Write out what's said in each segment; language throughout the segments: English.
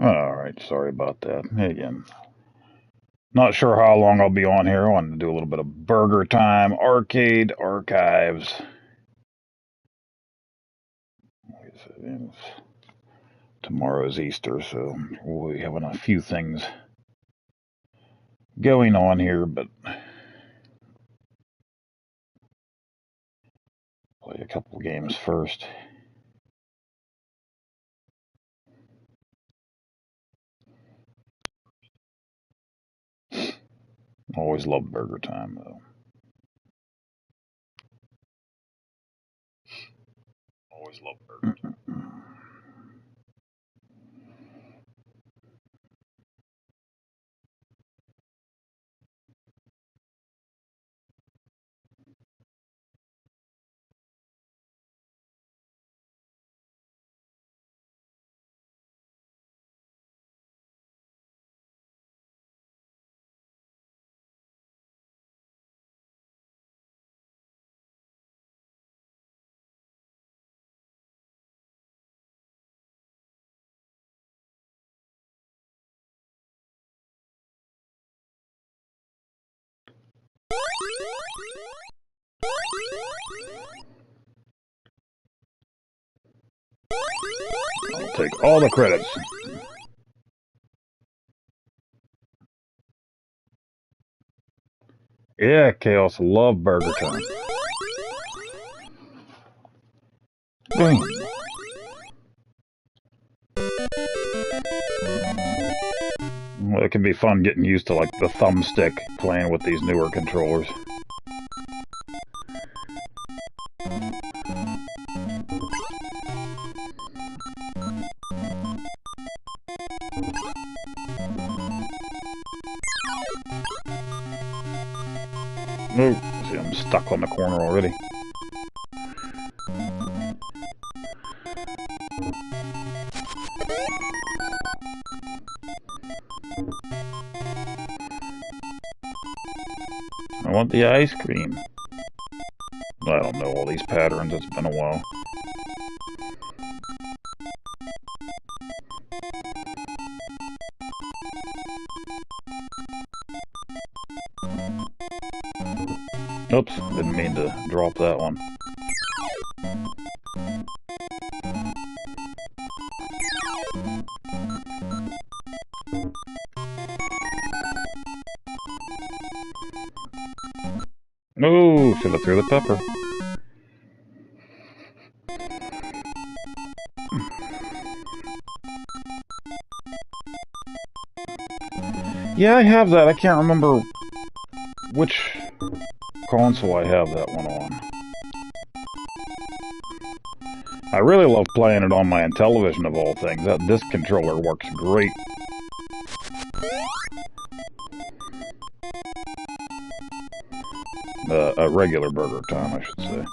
Alright, sorry about that. Again, not sure how long I'll be on here. I wanted to do a little bit of Burger Time Arcade Archives. Tomorrow's Easter, so we'll be having a few things going on here, but play a couple games first. Always loved Burger Time, though. Always loved Burger Time. I'll take all the credits. Yeah, Chaos, love Burger Time. Boom. Well, it can be fun getting used to like the thumbstick playing with these newer controllers. Oh, see, I'm stuck on the corner already. I want the ice cream. I don't know all these patterns, it's been a while. Oops, didn't mean to drop that one. Oh, should have threw the pepper. Yeah, I have that. I can't remember which console I have that one on. I really love playing it on my Intellivision of all things. This controller works great. A regular Burger Time, I should say.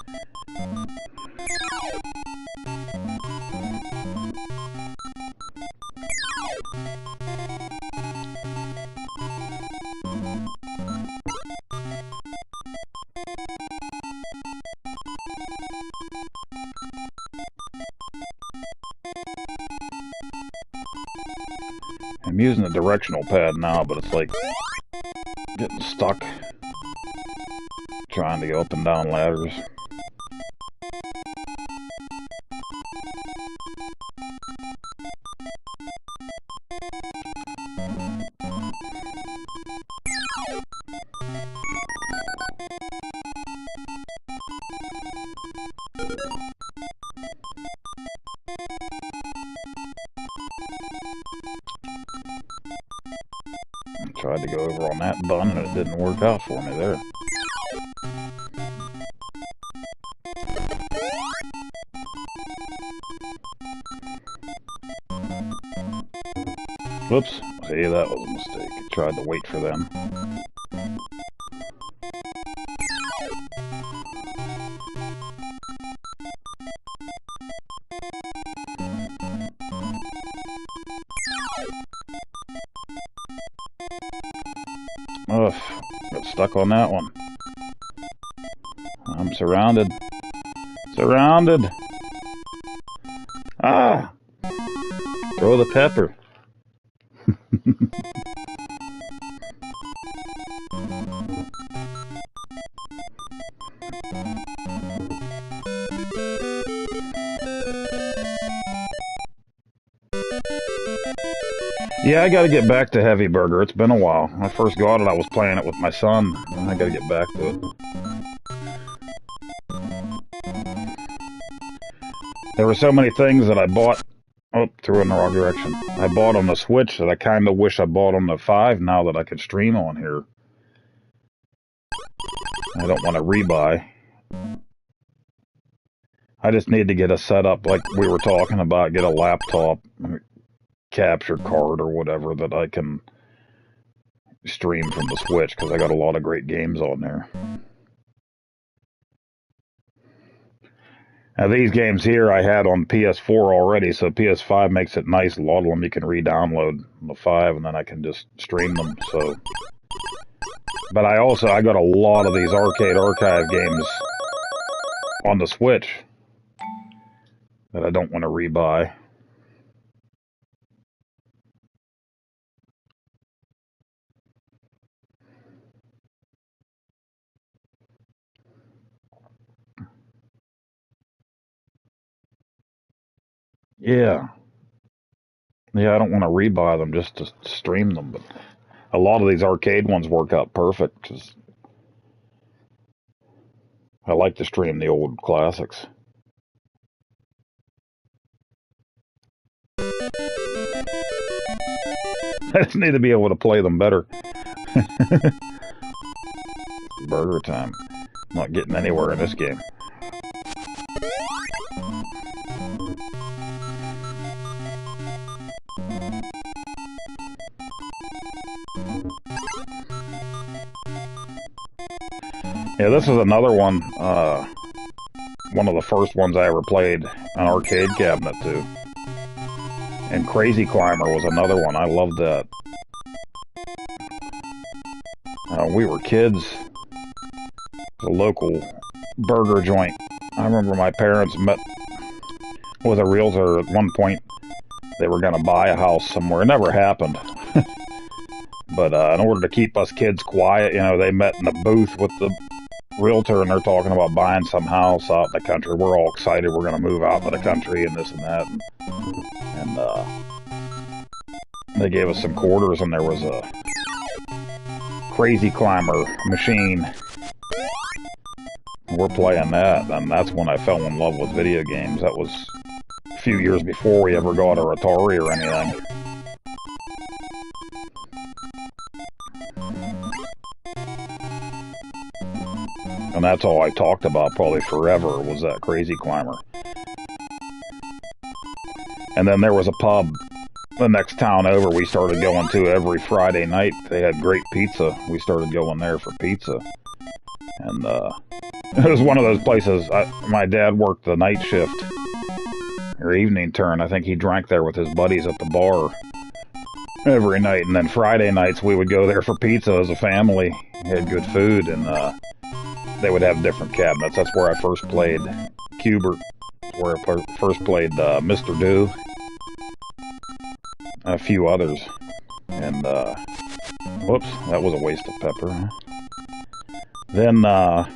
I'm using the directional pad now, but it's like getting stuck trying to go up and down ladders. Tried to go over on that bun and it didn't work out for me there. Whoops. See, that was a mistake. I tried to wait for them. Ugh, got stuck on that one. I'm surrounded. Surrounded! Ah! Throw the pepper. Yeah, I gotta get back to Heavy Burger. It's been a while. When I first got it, I was playing it with my son, and I gotta get back to it. There were so many things that I bought. Oh, threw in the wrong direction. I bought on the Switch that I kind of wish I bought on the 5 now that I could stream on here. I don't want to rebuy. I just need to get a setup like we were talking about, get a laptop, capture card or whatever that I can stream from the Switch, because I got a lot of great games on there. Now these games here I had on PS4 already, so PS5 makes it nice. A lot of them you can re-download on the 5 and then I can just stream them. So, but I got a lot of these arcade archive games on the Switch that I don't want to rebuy. Yeah. Yeah, I don't want to rebuy them just to stream them, but a lot of these arcade ones work out perfect because I like to stream the old classics. I just need to be able to play them better. Burgertime. Not getting anywhere in this game. Yeah, this is another one. One of the first ones I ever played an arcade cabinet to. And Crazy Climber was another one. I loved that. We were kids. The local burger joint. I remember my parents met with a realtor at one point. They were going to buy a house somewhere. It never happened. But in order to keep us kids quiet, you know, they met in a booth with the realtor and they're talking about buying some house out in the country. We're all excited. We're going to move out to the country and this and that. And they gave us some quarters and there was a Crazy Climber machine. We're playing that, and that's when I fell in love with video games. That was a few years before we ever got our Atari or anything. And that's all I talked about probably forever was that Crazy Climber. And then there was a pub the next town over we started going to every Friday night. They had great pizza. We started going there for pizza. And it was one of those places. My dad worked the night shift or evening turn. I think he drank there with his buddies at the bar every night. And then Friday nights we would go there for pizza as a family. We had good food, and they would have different cabinets. That's where I first played Cubert, where I first played Mr. Do, a few others. And whoops, that was a waste of pepper. Then our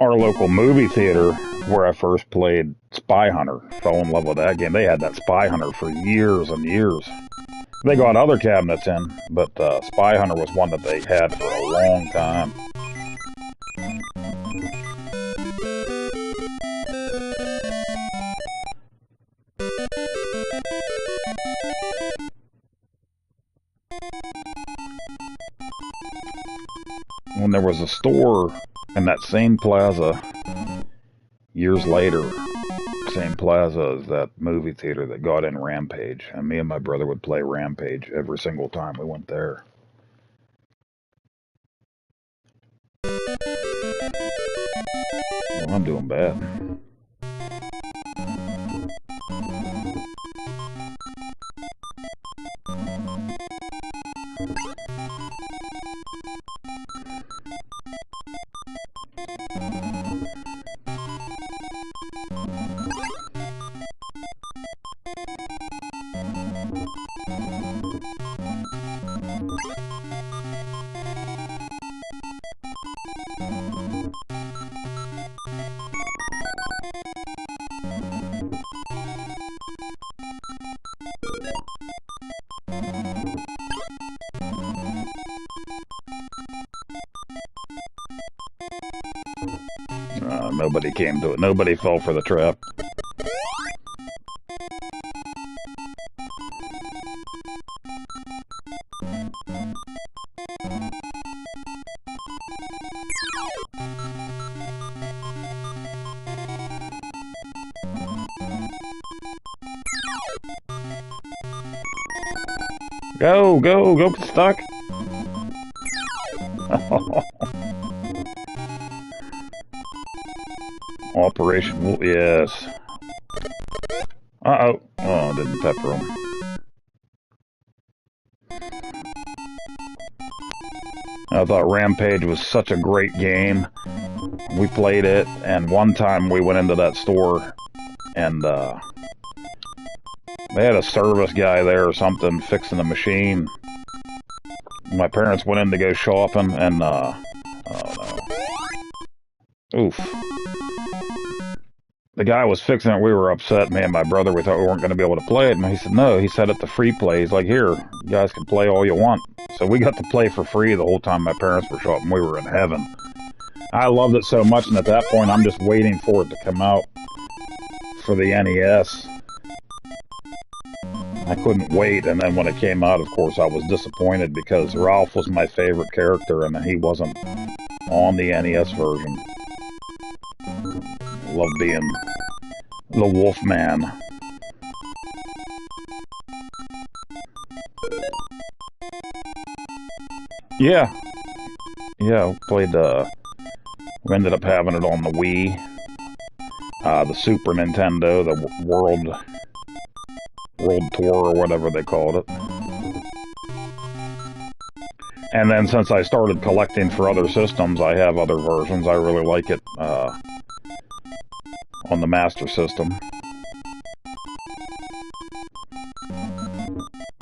local movie theater, where I first played Spy Hunter, fell in love with that game. They had that Spy Hunter for years and years. They got other cabinets in, but Spy Hunter was one that they had for a long time. When there was a store in that same plaza, years later, same plaza as that movie theater that got in Rampage, and me and my brother would play Rampage every single time we went there. Well, I'm doing bad. Nobody came to it. Nobody fell for the trap. Go, go, go, get stuck. Operation, yes. Uh-oh. Oh, didn't pepper him. I thought Rampage was such a great game. We played it, and one time we went into that store, and they had a service guy there or something fixing the machine. My parents went in to go shopping, and oh no. Oof. The guy was fixing it, we were upset, me and my brother, we thought we weren't going to be able to play it, and he said, no, he set it to free play. He's like, here, you guys can play all you want. So we got to play for free the whole time my parents were shopping. We were in heaven. I loved it so much, and at that point, I'm just waiting for it to come out for the NES. I couldn't wait, and then when it came out, of course, I was disappointed because Ralph was my favorite character, and he wasn't on the NES version. I love being the Wolfman. Yeah. Yeah, played, we ended up having it on the Wii, the Super Nintendo, the World Tour, or whatever they called it. And then since I started collecting for other systems, I have other versions. I really like it, on the Master System.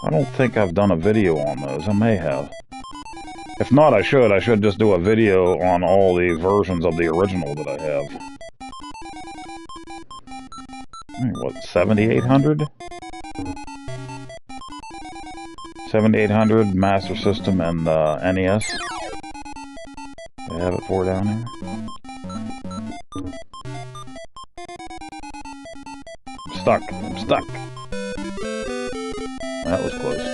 I don't think I've done a video on those. I may have. If not, I should. I should just do a video on all the versions of the original that I have. What, 7800? 7800, Master System, and NES. They have it for down here. Stuck. I'm stuck. That was close.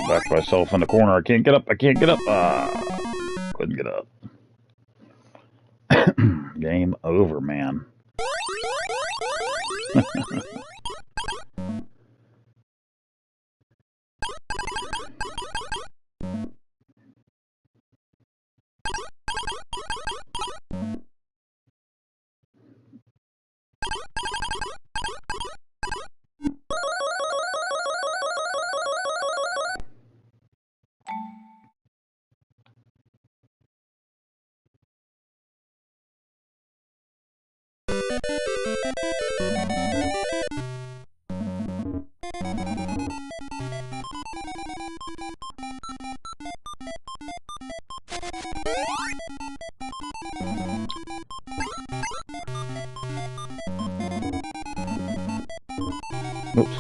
Backed myself in the corner. I can't get up. I can't get up. Couldn't get up. Game over, man. Oops.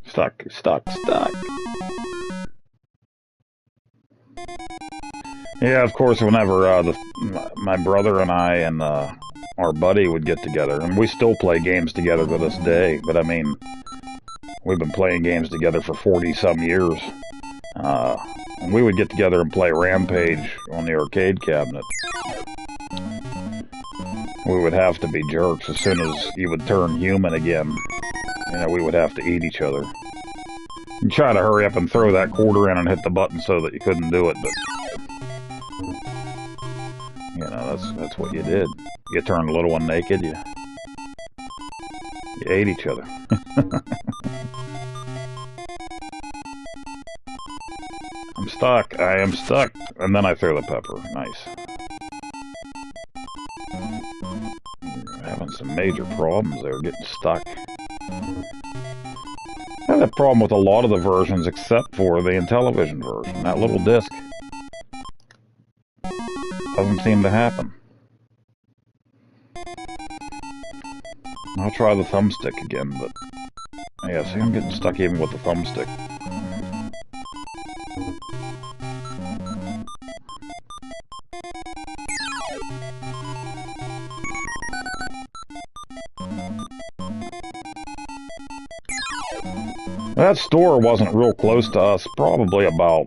Stuck, stuck, stuck. Yeah, of course, whenever my brother and I and our buddy would get together, and we still play games together to this day, but I mean, we've been playing games together for 40-some years. And we would get together and play Rampage on the arcade cabinet. We would have to be jerks as soon as you would turn human again. You know, we would have to eat each other. You try to hurry up and throw that quarter in and hit the button so that you couldn't do it, but you know, that's what you did. You turned the little one naked, you ate each other. I'm stuck. I am stuck. And then I throw the pepper. Nice. You're having some major problems there, getting stuck. I have that problem with a lot of the versions except for the Intellivision version. That little disc doesn't seem to happen. I'll try the thumbstick again, but yeah, see, I'm getting stuck even with the thumbstick. That store wasn't real close to us, probably about,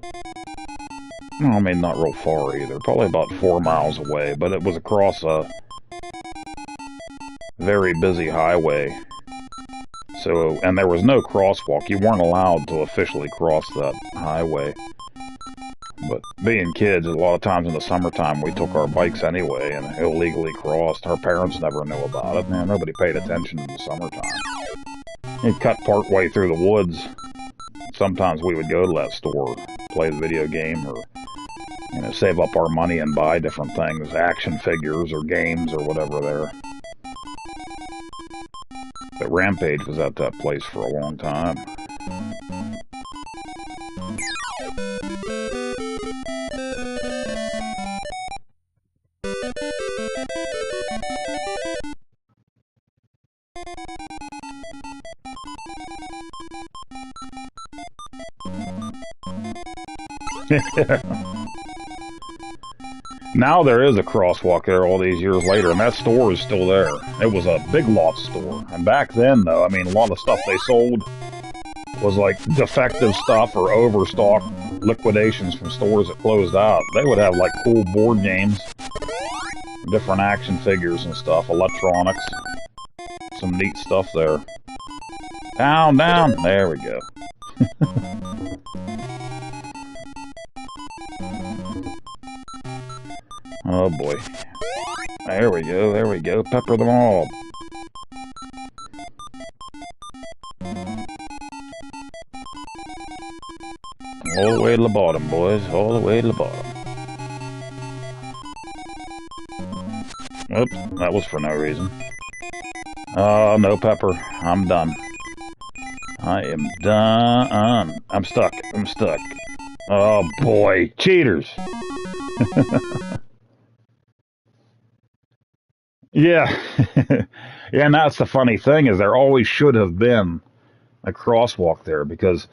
no, I mean, not real far either, probably about 4 miles away, but it was across a very busy highway. So, and there was no crosswalk. You weren't allowed to officially cross that highway. But being kids, a lot of times in the summertime, we took our bikes anyway and illegally crossed. Our parents never knew about it. Man, nobody paid attention in the summertime. You'd cut part way through the woods. Sometimes we would go to that store, play the video game, or, you know, save up our money and buy different things, action figures or games or whatever there. But Rampage was at that place for a long time. Now there is a crosswalk there all these years later, and that store is still there. It was a Big Lots store. And back then, though, I mean, a lot of stuff they sold was like defective stuff or overstock liquidations from stores that closed out. They would have like cool board games, different action figures and stuff, electronics. Some neat stuff there. Down, down. There we go. Oh boy. There we go, there we go. Pepper them all. All the way to the bottom, boys. All the way to the bottom. Oops, that was for no reason. Oh, no pepper. I'm done. I am done. I'm stuck. I'm stuck. Oh boy. Cheaters. Yeah. Yeah, and that's the funny thing is there always should have been a crosswalk there because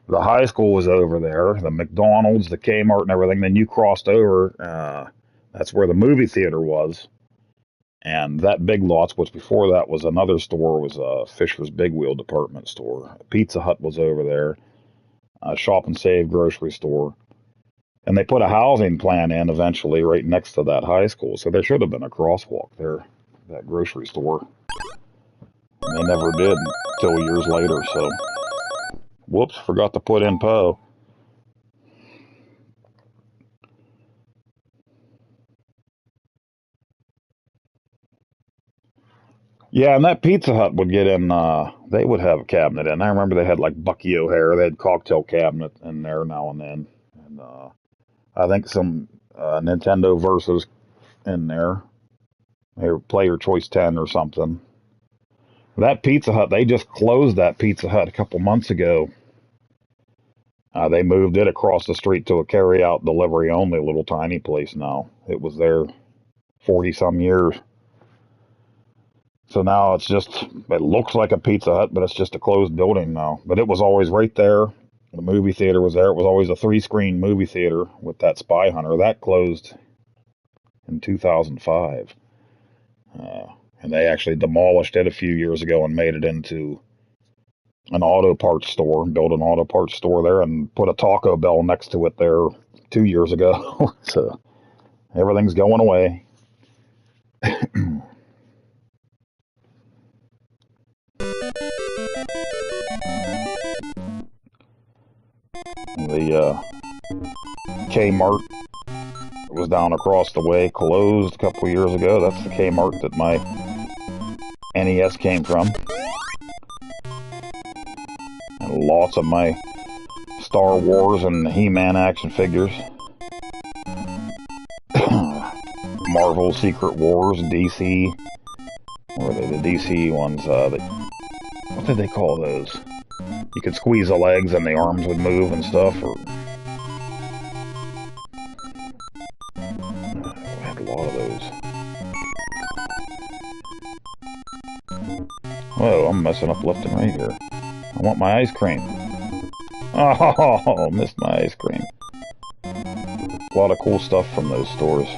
the high school was over there, the McDonald's, the Kmart and everything. Then you crossed over. That's where the movie theater was. And that Big Lots, which before that was another store, was Fisher's Big Wheel department store. Pizza Hut was over there. Shop and Save grocery store. And they put a housing plan in eventually right next to that high school. So there should have been a crosswalk there, that grocery store. And they never did until years later. So, whoops, forgot to put in Poe. Yeah, and that Pizza Hut would get in, they would have a cabinet in. I remember they had like Bucky O'Hare. They had cocktail cabinet in there now and then. And I think some Nintendo Versus in there. Or Player Choice 10 or something. That Pizza Hut, they just closed that Pizza Hut a couple months ago. They moved it across the street to a carry-out delivery only little tiny place now. It was there 40-some years. So now it's just, it looks like a Pizza Hut, but it's just a closed building now. But it was always right there. The movie theater was there. It was always a 3-screen movie theater with that Spy Hunter. That closed in 2005. And they actually demolished it a few years ago and made it into an auto parts store, built an auto parts store there, and put a Taco Bell next to it there 2 years ago. So everything's going away. The Kmart was down across the way, closed a couple years ago. That's the Kmart that my NES came from. And lots of my Star Wars and He-Man action figures. Marvel Secret Wars, DC. Or the DC ones, what did they call those? You could squeeze the legs and the arms would move and stuff, or... I had a lot of those. Whoa, I'm messing up left and right here. I want my ice cream. Oh, missed my ice cream. A lot of cool stuff from those stores.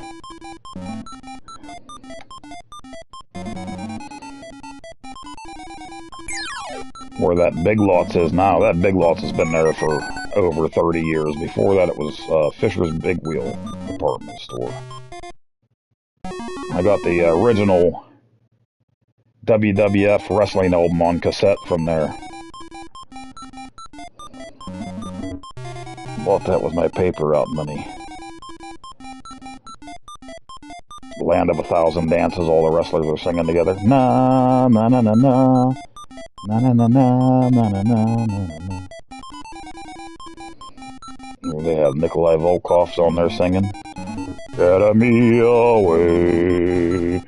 Where that Big Lots is now, that Big Lots has been there for over 30 years. Before that, it was Fisher's Big Wheel department store. I got the original WWF wrestling album on cassette from there. Bought that with my paper route money. Land of a Thousand Dances, all the wrestlers are singing together. Na na na na na. Na na na na na na na na. They have Nikolai Volkov's on there singing. Get me away.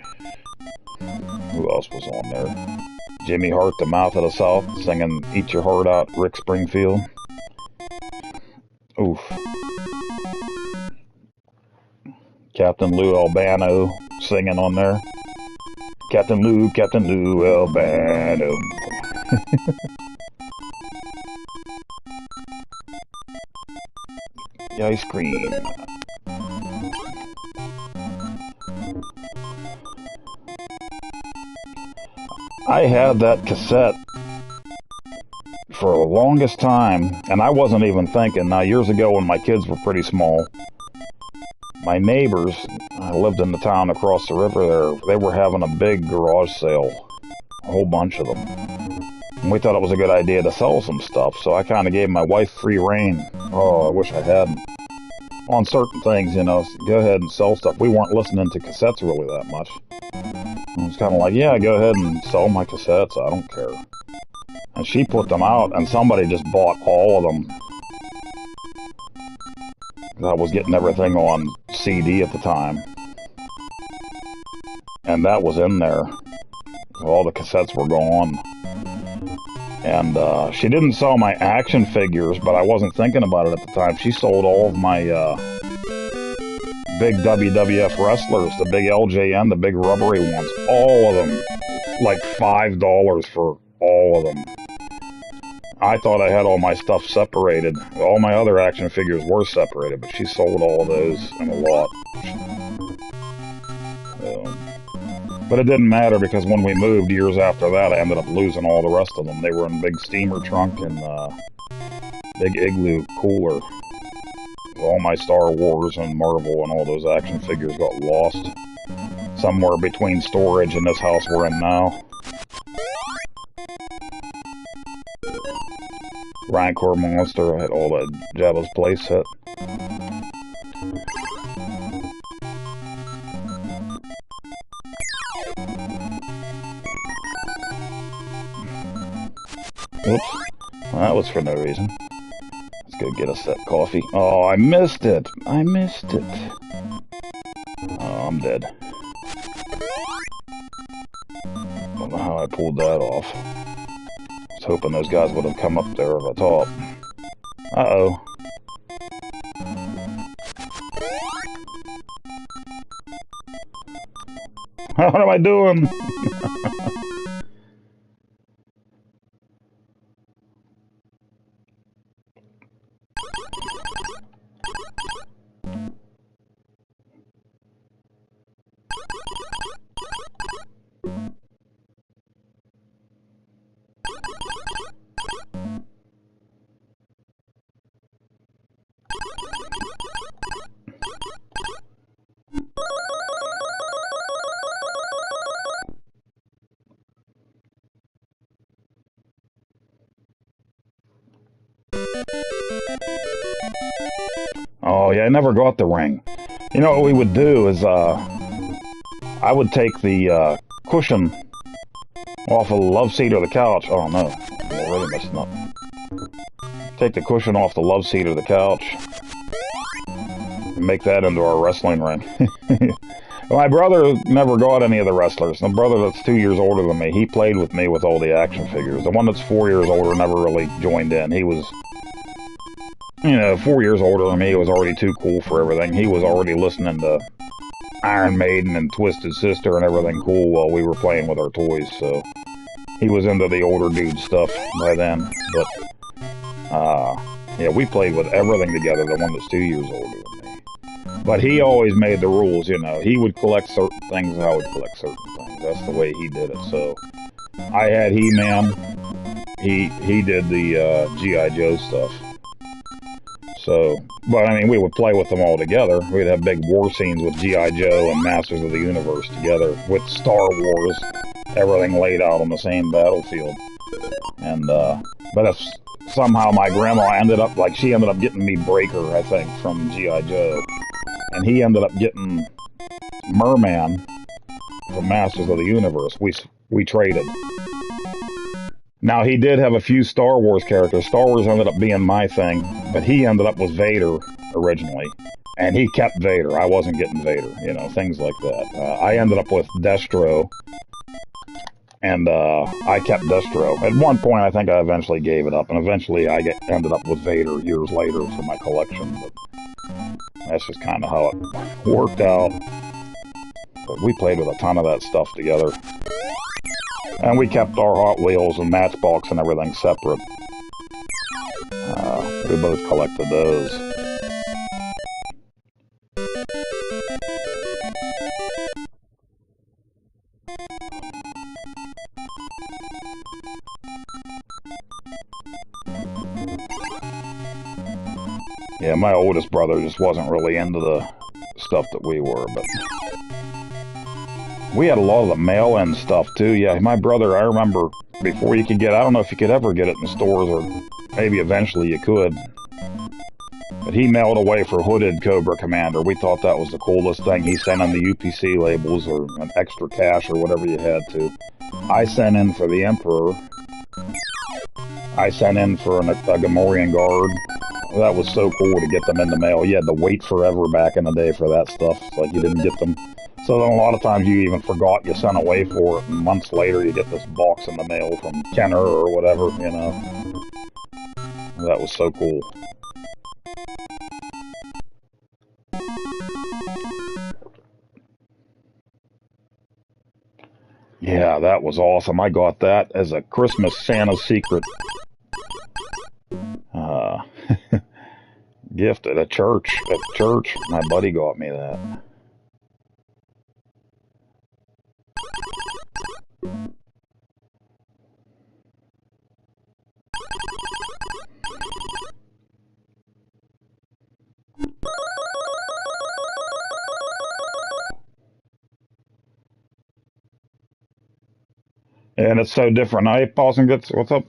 Who else was on there? Jimmy Hart, the Mouth of the South, singing Eat Your Heart Out, Rick Springfield. Oof. Captain Lou Albano singing on there. Captain Lou Albano. The ice cream. I had that cassette for the longest time, and I wasn't even thinking. Now, years ago when my kids were pretty small, my neighbors, I lived in the town across the river there, they were having a big garage sale, a whole bunch of them. And we thought it was a good idea to sell some stuff, so I kind of gave my wife free rein. Oh, I wish I hadn't. On certain things, you know, go ahead and sell stuff. We weren't listening to cassettes really that much. I was kind of like, yeah, go ahead and sell my cassettes, I don't care. And she put them out, and somebody just bought all of them. I was getting everything on CD at the time. And that was in there. So all the cassettes were gone. And she didn't sell my action figures, but I wasn't thinking about it at the time. She sold all of my big WWF wrestlers, the big LJN, the big rubbery ones. All of them. Like $5 for all of them. I thought I had all my stuff separated. All my other action figures were separated, but she sold all of those and a lot. But it didn't matter because when we moved years after that, I ended up losing all the rest of them. They were in big steamer trunk and big igloo cooler. All my Star Wars and Marvel and all those action figures got lost somewhere between storage and this house we're in now. Rancor Monster, I had all that Jabba's Place set. Whoops, that was for no reason. Let's go get us that coffee. Oh, I missed it! I missed it. Oh, I'm dead. Don't know how I pulled that off. I was hoping those guys would have come up there at the top. Uh-oh. What am I doing? Oh, yeah, I never got the ring. You know what we would do is, I would take the, cushion off of the love seat or the couch. Oh, no. I'm already messing up. Take the cushion off the love seat or the couch and make that into our wrestling ring. My brother never got any of the wrestlers. My brother that's 2 years older than me, he played with me with all the action figures. The one that's 4 years older never really joined in. He was, 4 years older than me. He was already too cool for everything. He was already listening to Iron Maiden and Twisted Sister and everything cool while we were playing with our toys. So he was into the older dude stuff by then. But, yeah, we played with everything together, the one that's 2 years older than me. But he always made the rules, He would collect certain things, and I would collect certain things. That's the way he did it. So I had He-Man. He did the G.I. Joe stuff. So, but I mean, we would play with them all together. We'd have big war scenes with G.I. Joe and Masters of the Universe together with Star Wars, everything laid out on the same battlefield. And, but if somehow my grandma she ended up getting me Breaker, I think, from G.I. Joe. And he ended up getting Merman from Masters of the Universe. We traded. Now, he did have a few Star Wars characters. Star Wars ended up being my thing, but he ended up with Vader originally. And he kept Vader. I wasn't getting Vader, things like that. I ended up with Destro, and I kept Destro. At one point, I think I eventually gave it up, and eventually I ended up with Vader years later for my collection, but that's just kind of how it worked out. But we played with a ton of that stuff together. And we kept our Hot Wheels and Matchbox and everything separate. We both collected those. Yeah, my oldest brother just wasn't really into the stuff that we were, but we had a lot of the mail-in stuff too. Yeah, my brother, I remember before you could get, I don't know if you could ever get it in stores, or maybe eventually you could, but he mailed away for Hooded Cobra Commander. We thought that was the coolest thing. He sent in the UPC labels or an extra cash or whatever you had to. I sent in for the Emperor. I sent in for a Gamorrean Guard. That was so cool to get them in the mail. You had to wait forever back in the day for that stuff. It's like you didn't get them. So then a lot of times you even forgot you sent away for it, and months later you get this box in the mail from Kenner or whatever, That was so cool. Yeah, that was awesome. I got that as a Christmas Santa secret gift at a church. My buddy got me that. And it's so different now. Hey, Paulson, what's up?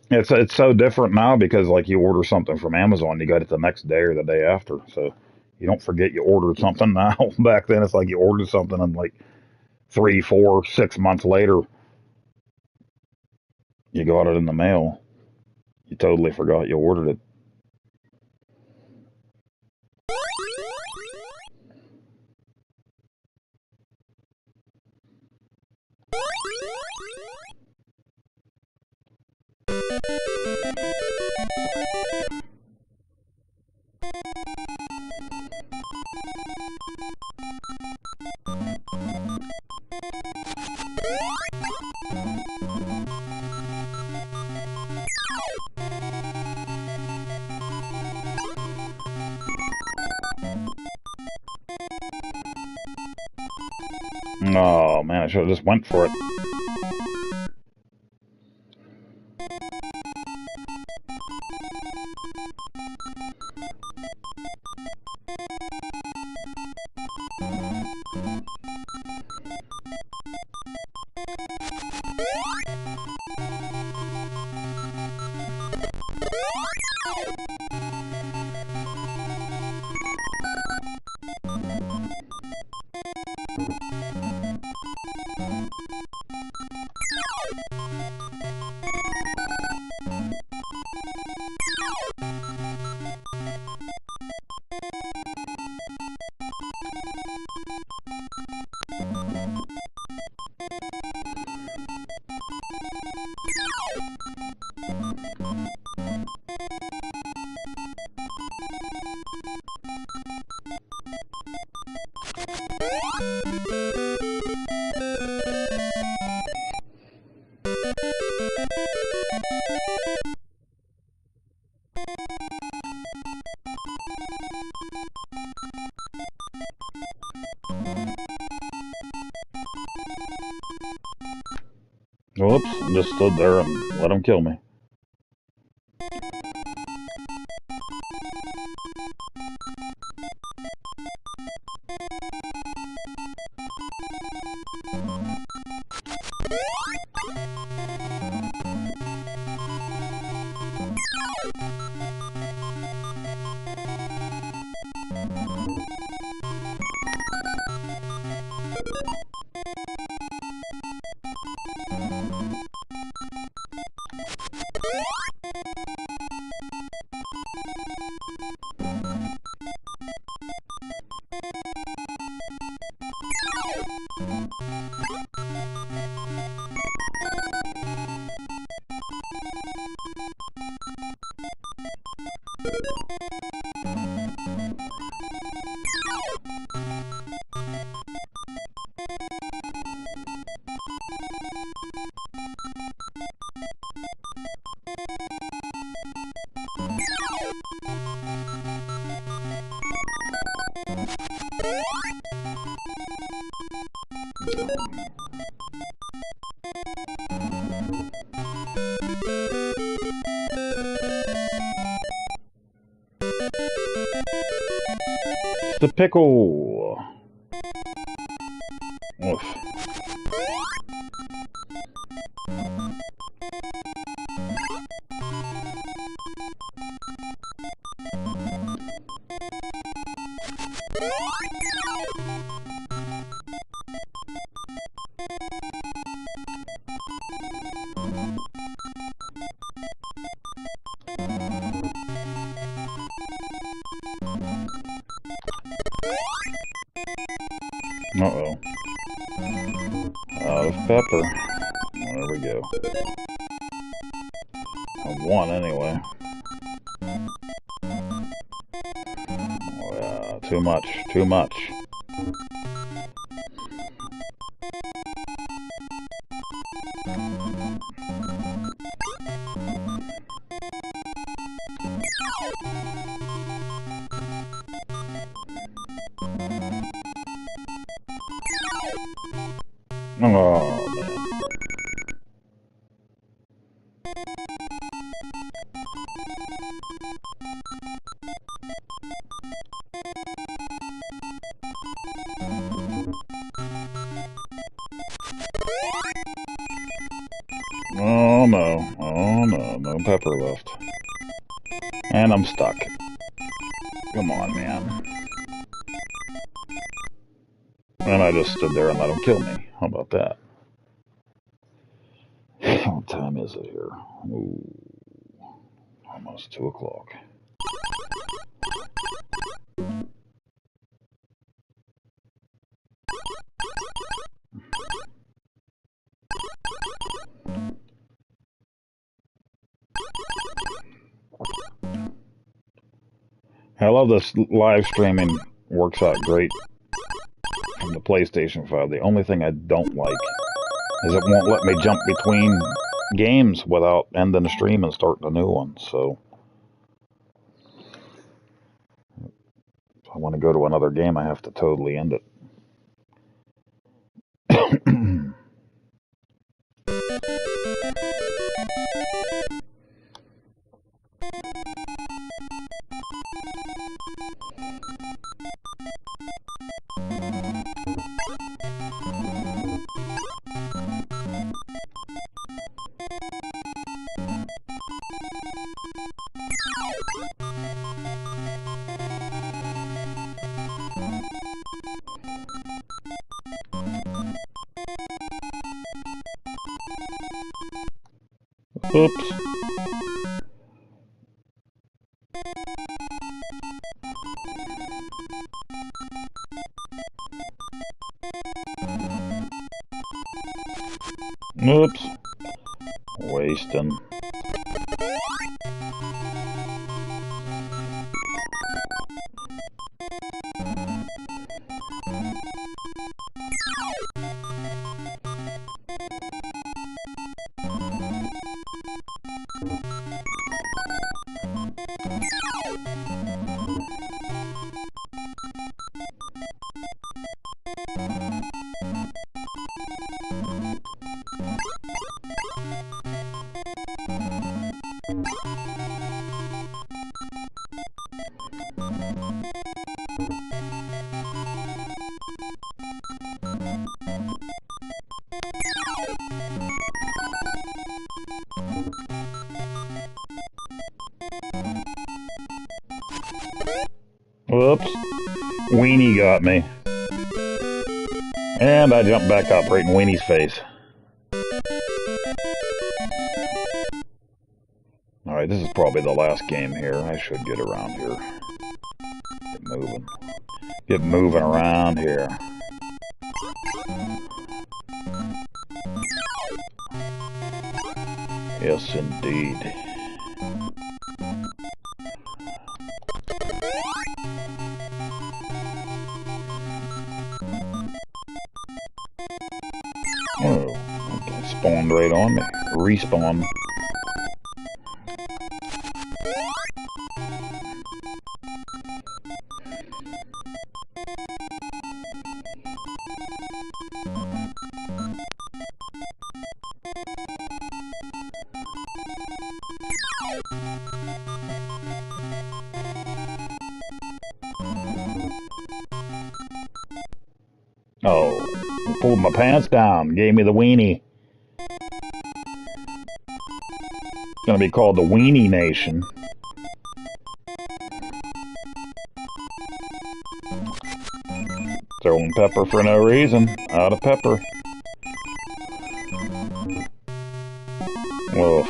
It's so different now because like you order something from Amazon, you got it the next day or the day after. So you don't forget you ordered something now. Back then, it's like you ordered something and like 3, 4, 6 months later, you got it in the mail. You totally forgot you ordered it. Oh man, I should have just went for it. Whoops, just stood there and let him kill me. The pickle. Oof. Uh-oh. Out of pepper. There we go. One anyway. Oh, yeah, too much, too much. Oh, man. Oh no, oh no, no pepper left. And I'm stuck. Come on, man. And I just stood there and let him kill me. How about that? What time is it here? Ooh, almost 2 o'clock. I love this live streaming. Works out great from the PlayStation 5. The only thing I don't like is it won't let me jump between games without ending the stream and starting a new one. So if I want to go to another game, I have to totally end it. Oops. Oops. Wasting. Whoops. Weenie got me. And I jumped back up right in Weenie's face. Alright, this is probably the last game here. I should get around here. Get moving. Get moving around here. Yes, indeed. Oh, okay. Spawned right on me. Respawn. Oh, pulled my pants down, gave me the weenie. It's gonna be called the Weenie Nation. Throwing pepper for no reason. Out of pepper. Oof.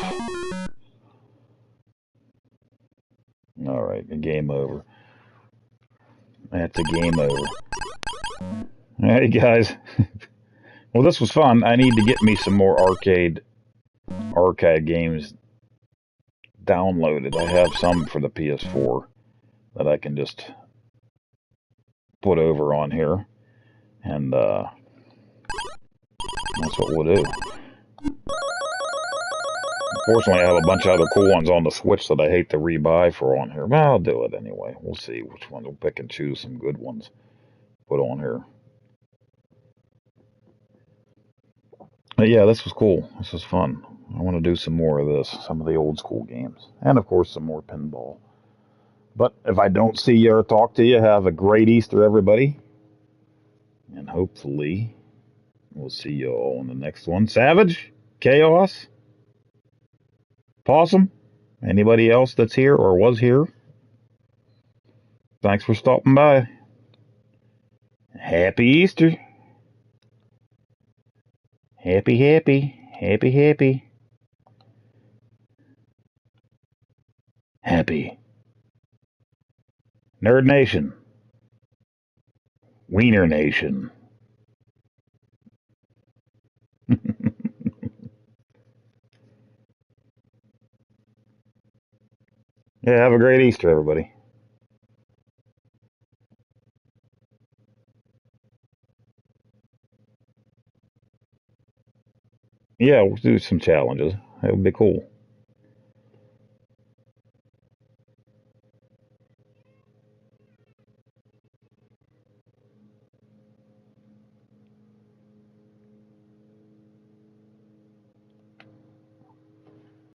Alright, game over. That's a game over. Hey guys. Well, this was fun. I need to get me some more arcade games downloaded. I have some for the PS4 that I can just put over on here. And that's what we'll do. Unfortunately, I have a bunch of other cool ones on the Switch that I hate to rebuy for on here. But I'll do it anyway. We'll see which one. We'll pick and choose some good ones. Put on here. But yeah, this was cool. This was fun. I want to do some more of this. Some of the old school games. And of course, some more pinball. But if I don't see you or talk to you, have a great Easter, everybody. And hopefully, we'll see you all in the next one. Savage? Chaos? Possum? Anybody else that's here or was here? Thanks for stopping by. Happy Easter. Happy, happy, happy, happy. Happy. Nerd Nation. Wiener Nation. Yeah, have a great Easter, everybody. Yeah, we'll do some challenges. It would be cool.